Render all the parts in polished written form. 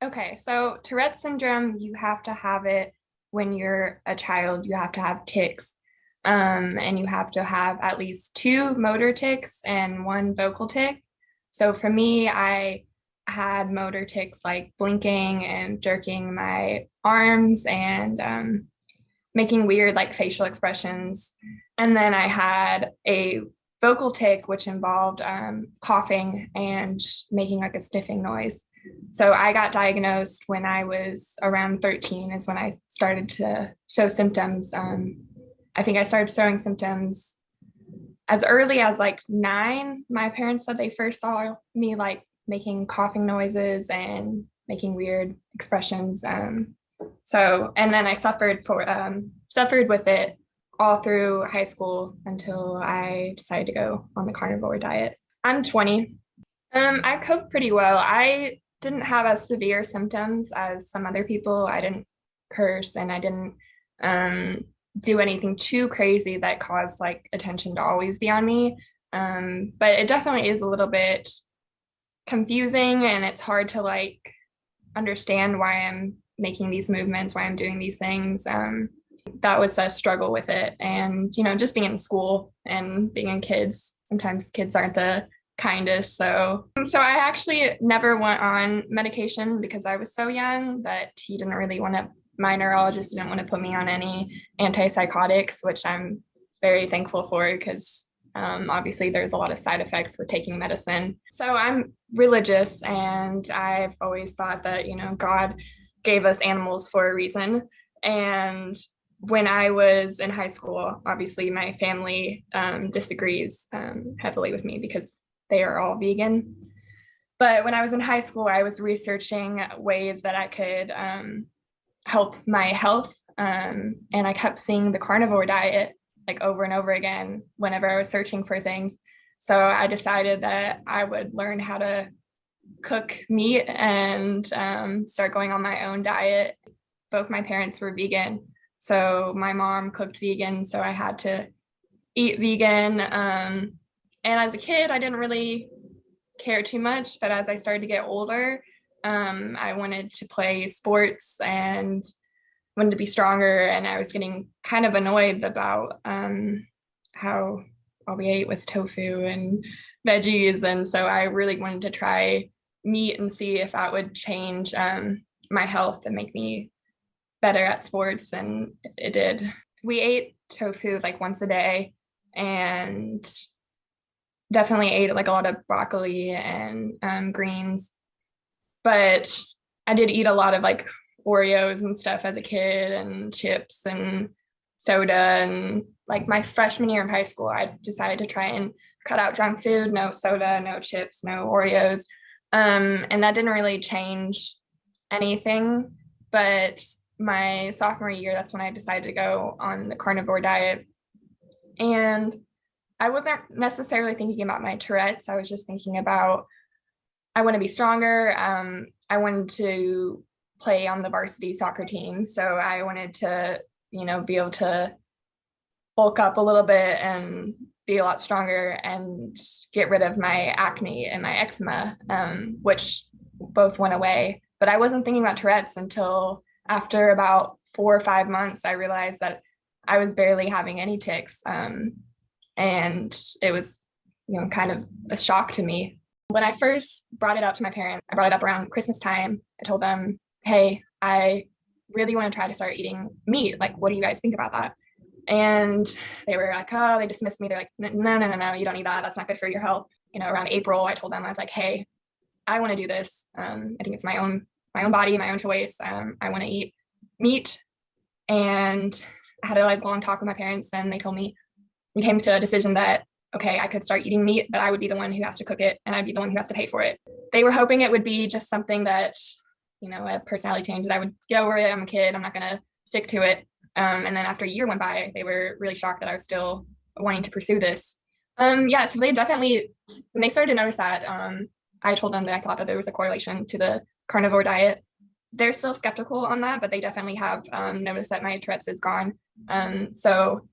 Okay, so Tourette syndrome, you have to have it when you're a child. You have to have tics, and you have to have at least two motor tics and one vocal tic. So for me, I had motor tics like blinking and jerking my arms and making weird like facial expressions. And then I had a vocal tic, which involved coughing and making like a sniffing noise. So I got diagnosed when I was around 13 is when I started to show symptoms. I think I started showing symptoms as early as like 9. My parents said they first saw me like making coughing noises and making weird expressions. And then I suffered with it all through high school until I decided to go on the carnivore diet. I'm 20. I coped pretty well. I didn't have as severe symptoms as some other people. I didn't curse and I didn't do anything too crazy that caused like attention to always be on me. But it definitely is a little bit confusing and it's hard to like understand why I'm making these movements, why I'm doing these things. That was a struggle with it. And, just being in school and being in kids, sometimes kids aren't the kindest. So I actually never went on medication because I was so young that he didn't really want to, my neurologist didn't want to put me on any antipsychotics, which I'm very thankful for because obviously there's a lot of side effects with taking medicine. So I'm religious and I've always thought that, God gave us animals for a reason. And when I was in high school, obviously my family disagrees heavily with me because they are all vegan. But when I was in high school, I was researching ways that I could help my health. And I kept seeing the carnivore diet like over and over again whenever I was searching for things. So I decided that I would learn how to cook meat and start going on my own diet. Both my parents were vegan. So my mom cooked vegan, so I had to eat vegan. And as a kid, I didn't really care too much, but as I started to get older, I wanted to play sports and wanted to be stronger. And I was getting kind of annoyed about how all we ate was tofu and veggies. And so I really wanted to try meat and see if that would change my health and make me better at sports. And it did. We ate tofu like once a day and definitely ate like a lot of broccoli and greens. But I did eat a lot of like Oreos and stuff as a kid and chips and soda. And like my freshman year of high school, I decided to try and cut out junk food, no soda, no chips, no Oreos. And that didn't really change anything. But my sophomore year, that's when I decided to go on the carnivore diet. And I wasn't necessarily thinking about my Tourette's. I was just thinking about, I want to be stronger. I wanted to play on the varsity soccer team. So I wanted to, be able to bulk up a little bit and be a lot stronger and get rid of my acne and my eczema, which both went away. But I wasn't thinking about Tourette's until after about 4 or 5 months, I realized that I was barely having any tics. And it was, kind of a shock to me. When I first brought it up to my parents, I brought it up around Christmas time. I told them, hey, I really want to try to start eating meat. Like, what do you guys think about that? And they were like, oh, they dismissed me. They're like, no, you don't need that. That's not good for your health. Around April, I told them, I was like, hey, I want to do this. I think it's my own body, my own choice. I want to eat meat. And I had a like long talk with my parents and they told me, we came to a decision that, okay, I could start eating meat, but I would be the one who has to cook it and I'd be the one who has to pay for it. They were hoping it would be just something that, a personality change that I would get over it. I'm a kid. I'm not going to stick to it. And then after a year went by, they were really shocked that I was still wanting to pursue this. So they definitely, when they started to notice that, I told them that I thought that there was a correlation to the carnivore diet. They're still skeptical on that, but they definitely have noticed that my Tourette's is gone. So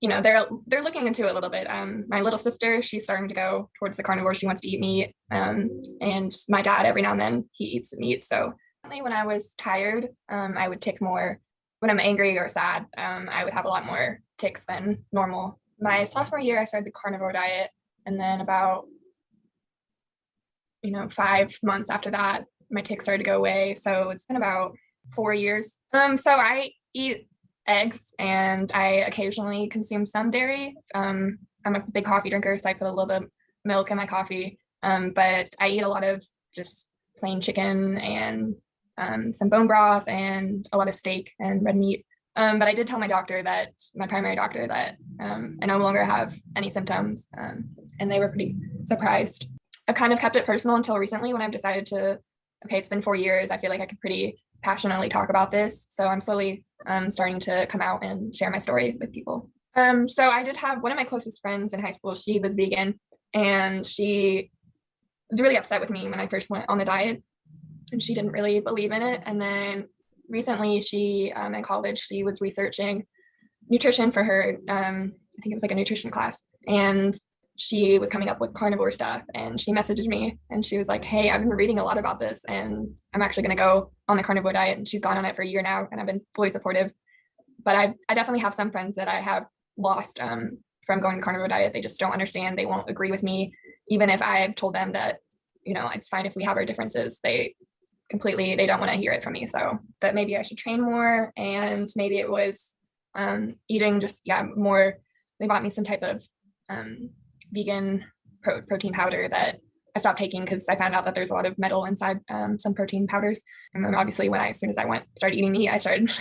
they're looking into it a little bit. My little sister, she's starting to go towards the carnivore. She wants to eat meat. And my dad, every now and then, he eats meat. So when I was tired, I would tick more. When I'm angry or sad, I would have a lot more ticks than normal. My sophomore year, I started the carnivore diet, and then about 5 months after that, my ticks started to go away. So it's been about 4 years. So I eat eggs, and I occasionally consume some dairy. I'm a big coffee drinker, so I put a little bit of milk in my coffee. But I eat a lot of just plain chicken and some bone broth and a lot of steak and red meat. But I did tell my primary doctor, that I no longer have any symptoms, and they were pretty surprised. I've kind of kept it personal until recently, when I've decided to, okay, it's been 4 years. I feel like I could pretty passionately talk about this. So I'm slowly starting to come out and share my story with people. So I did have one of my closest friends in high school. She was vegan, and she was really upset with me when I first went on the diet, and she didn't really believe in it. And then recently, she in college, she was researching nutrition for her, I think it was like a nutrition class, and she was coming up with carnivore stuff, and she messaged me and she was like, hey, I've been reading a lot about this, and I'm actually going to go on the carnivore diet. And she's gone on it for a year now, and I've been fully supportive. But I definitely have some friends that I have lost from going to carnivore diet. They just don't understand. They won't agree with me, even if I've told them that, it's fine if we have our differences. They don't want to hear it from me. So that maybe I should train more, and maybe it was eating more. They bought me some type of vegan protein powder that I stopped taking, because I found out that there's a lot of metal inside some protein powders. And then obviously, as soon as I started eating meat, I started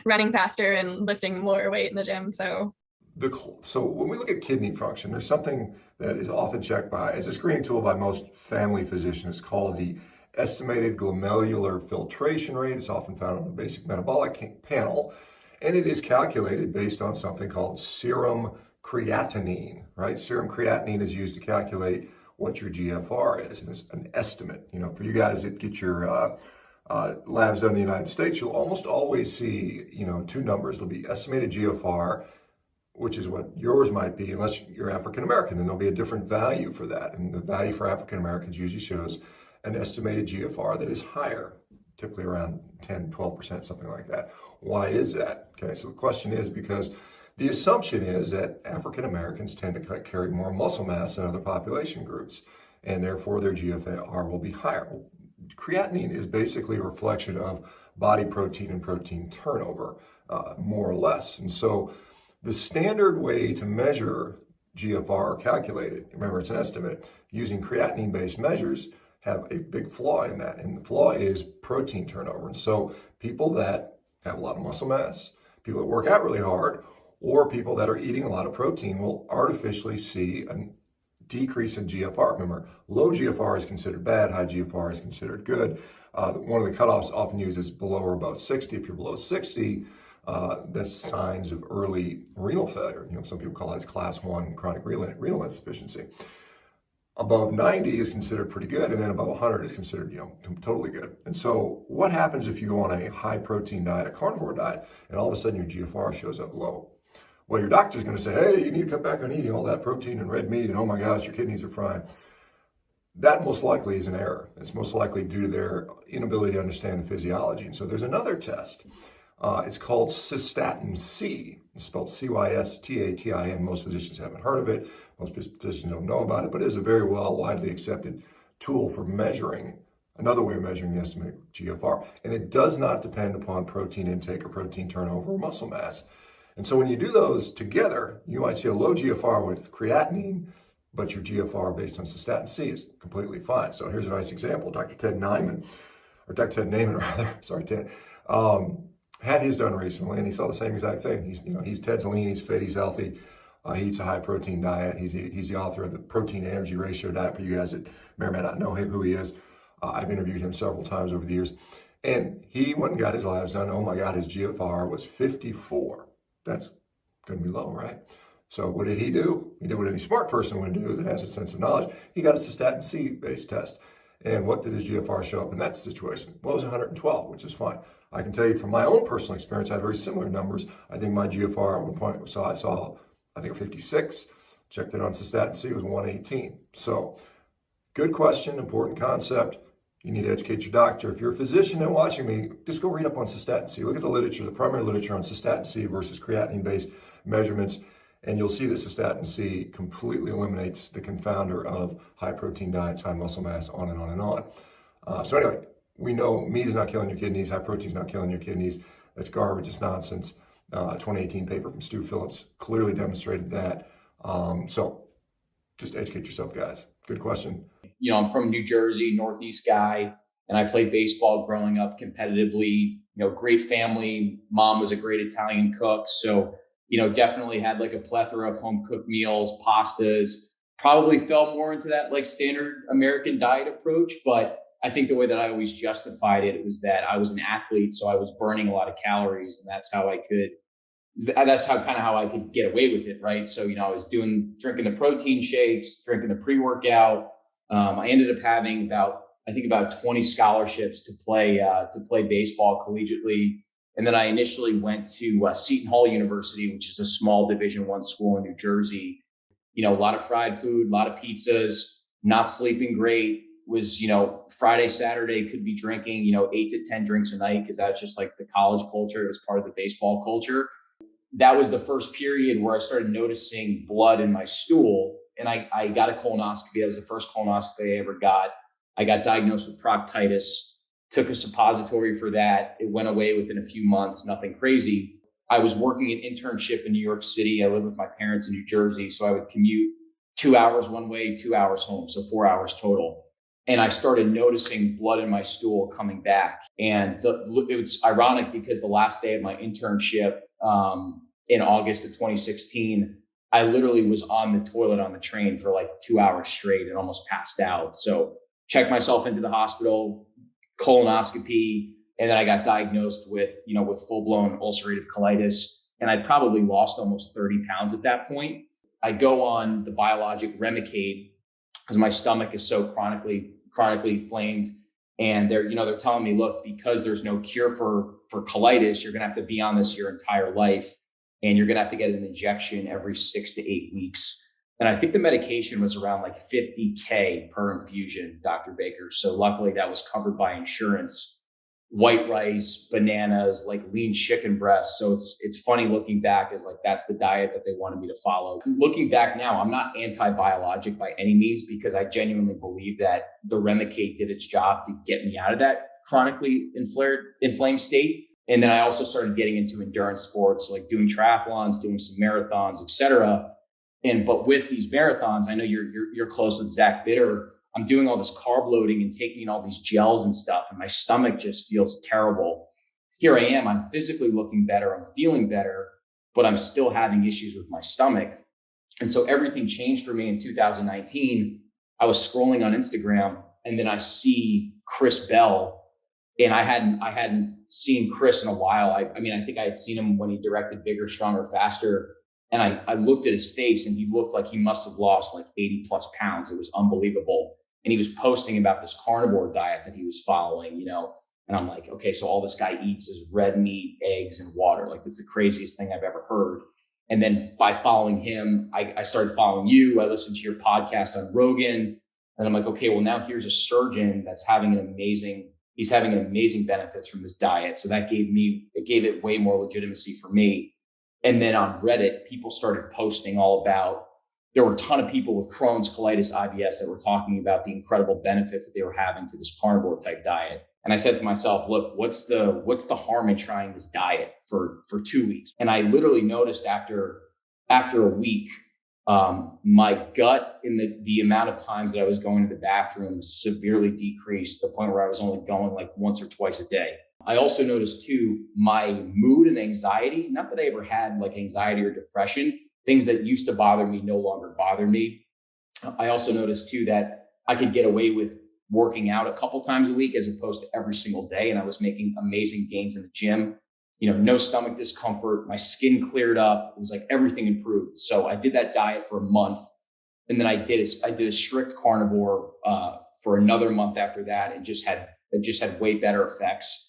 running faster and lifting more weight in the gym. So when we look at kidney function, there's something that is often checked as a screening tool by most family physicians, called the estimated glomerular filtration rate. It's often found on the basic metabolic panel, and it is calculated based on something called serum creatinine, right? Serum creatinine is used to calculate what your GFR is, and it's an estimate. For you guys that get your labs done in the United States, you'll almost always see, two numbers. It'll be estimated GFR, which is what yours might be, unless you're African American, and there'll be a different value for that. And the value for African Americans usually shows an estimated GFR that is higher, typically around 10, 12%, something like that. Why is that? Okay, so the question is because the assumption is that African Americans tend to carry more muscle mass than other population groups, and therefore their GFR will be higher. Creatinine is basically a reflection of body protein and protein turnover, more or less. And so the standard way to measure GFR or calculate it, remember it's an estimate, using creatinine-based measures, have a big flaw in that. And the flaw is protein turnover. And so people that have a lot of muscle mass, people that work out really hard, or people that are eating a lot of protein will artificially see a decrease in GFR. Remember, low GFR is considered bad, high GFR is considered good. One of the cutoffs often used is below or above 60. If you're below 60, that's signs of early renal failure. Some people call that class 1 chronic renal insufficiency. Above 90 is considered pretty good, and then above 100 is considered, totally good. And so what happens if you go on a high protein diet, a carnivore diet, and all of a sudden your GFR shows up low? Well, your doctor's going to say, hey, you need to cut back on eating all that protein and red meat, and oh my gosh, your kidneys are frying. That most likely is an error. It's most likely due to their inability to understand the physiology. And so there's another test. It's called cystatin C. It's spelled cystatin. Most physicians haven't heard of it. Most physicians don't know about it, but it is a very widely accepted tool for measuring, another way of measuring the estimated GFR. And it does not depend upon protein intake or protein turnover or muscle mass. And so when you do those together, you might see a low GFR with creatinine, but your GFR based on cystatin C is completely fine. So here's a nice example. Dr. Ted Naiman, had his done recently, and he saw the same exact thing. He's Ted's lean, he's fit, he's healthy. He eats a high protein diet. He's the author of the protein energy ratio diet. For you guys that may or may not know who he is, I've interviewed him several times over the years. And he went and got his labs done. Oh my God, his GFR was 54. That's going to be low, right? So what did he do? He did what any smart person would do that has a sense of knowledge. He got a cystatin C-based test. And what did his GFR show up in that situation? Well, it was 112, which is fine. I can tell you from my own personal experience, I had very similar numbers. I think my GFR at one point, I saw I think, 56. Checked it on cystatin C, it was 118. So good question, important concept. You need to educate your doctor. If you're a physician and watching me, just go read up on cystatin C. Look at the literature, the primary literature on cystatin C versus creatinine-based measurements, and you'll see that cystatin C completely eliminates the confounder of high protein diets, high muscle mass, on and on and on. So anyway, we know meat is not killing your kidneys, high protein is not killing your kidneys. That's garbage, it's nonsense. 2018 paper from Stu Phillips clearly demonstrated that. So just educate yourself, guys. Good question. You know, I'm from New Jersey, Northeast guy, and I played baseball growing up competitively. You know, great family. Mom was a great Italian cook. So, you know, definitely had like a plethora of home cooked meals, pastas. Probably fell more into that like standard American diet approach. But I think the way that I always justified it was that I was an athlete. So I was burning a lot of calories, and that's how I could get away with it, right? So, you know, I was drinking the protein shakes, drinking the pre-workout. I ended up having about 20 scholarships to play baseball collegiately. And then I initially went to Seton Hall University, which is a small Division I school in New Jersey. You know, a lot of fried food, a lot of pizzas, not sleeping great. Was, you know, Friday, Saturday could be drinking, you know, 8 to 10 drinks a night, because that's just like the college culture. It was part of the baseball culture. That was the first period where I started noticing blood in my stool, and I got a colonoscopy. That was the first colonoscopy I ever got. I got diagnosed with proctitis, took a suppository for that. It went away within a few months, nothing crazy. I was working an internship in New York City. I lived with my parents in New Jersey, so I would commute 2 hours one way, 2 hours home, so 4 hours total. And I started noticing blood in my stool coming back. And it was ironic because the last day of my internship in August of 2016, I literally was on the toilet on the train for like 2 hours straight and almost passed out. So checked myself into the hospital, colonoscopy, and then I got diagnosed with full-blown ulcerative colitis. And I probably lost almost 30 pounds at that point. I go on the biologic Remicade because my stomach is so chronically inflamed. And they're telling me, look, because there's no cure for colitis, you're going to have to be on this your entire life. And you're going to have to get an injection every 6 to 8 weeks. And I think the medication was around like $50K per infusion, Dr. Baker. So luckily that was covered by insurance. White rice, bananas, like lean chicken breast. So it's funny looking back, as like that's the diet that they wanted me to follow. Looking back now, I'm not anti-biologic by any means, because I genuinely believe that the Remicade did its job to get me out of that chronically inflamed state. And then I also started getting into endurance sports, like doing triathlons, doing some marathons, etc. But with these marathons, I know you're close with Zach Bitter. I'm doing all this carb loading and taking all these gels and stuff, and my stomach just feels terrible. Here I am, I'm physically looking better, I'm feeling better, but I'm still having issues with my stomach. And so everything changed for me in 2019. I was scrolling on Instagram, and then I see Chris Bell, and I hadn't seen Chris in a while. I think I had seen him when he directed Bigger, Stronger, Faster. And I looked at his face, and he looked like he must have lost like 80 plus pounds. It was unbelievable. And he was posting about this carnivore diet that he was following, and I'm like, okay, so all this guy eats is red meat, eggs, and water. Like, that's the craziest thing I've ever heard. And then by following him, I started following you. I listened to your podcast on Rogan, and I'm like, okay, well, now here's a surgeon that's having he's having amazing benefits from this diet. So that gave it way more legitimacy for me. And then on Reddit, people started posting there were a ton of people with Crohn's, colitis, IBS that were talking about the incredible benefits that they were having to this carnivore type diet. And I said to myself, look, what's the harm in trying this diet for 2 weeks? And I literally noticed after a week, my gut in the amount of times that I was going to the bathroom severely decreased to the point where I was only going like once or twice a day. I also noticed too, my mood and anxiety, not that I ever had like anxiety or depression, things that used to bother me no longer bother me. I also noticed too that I could get away with working out a couple times a week as opposed to every single day. And I was making amazing gains in the gym, no stomach discomfort, my skin cleared up. It was like everything improved. So I did that diet for a month. And then I did a strict carnivore for another month after that, and just had way better effects.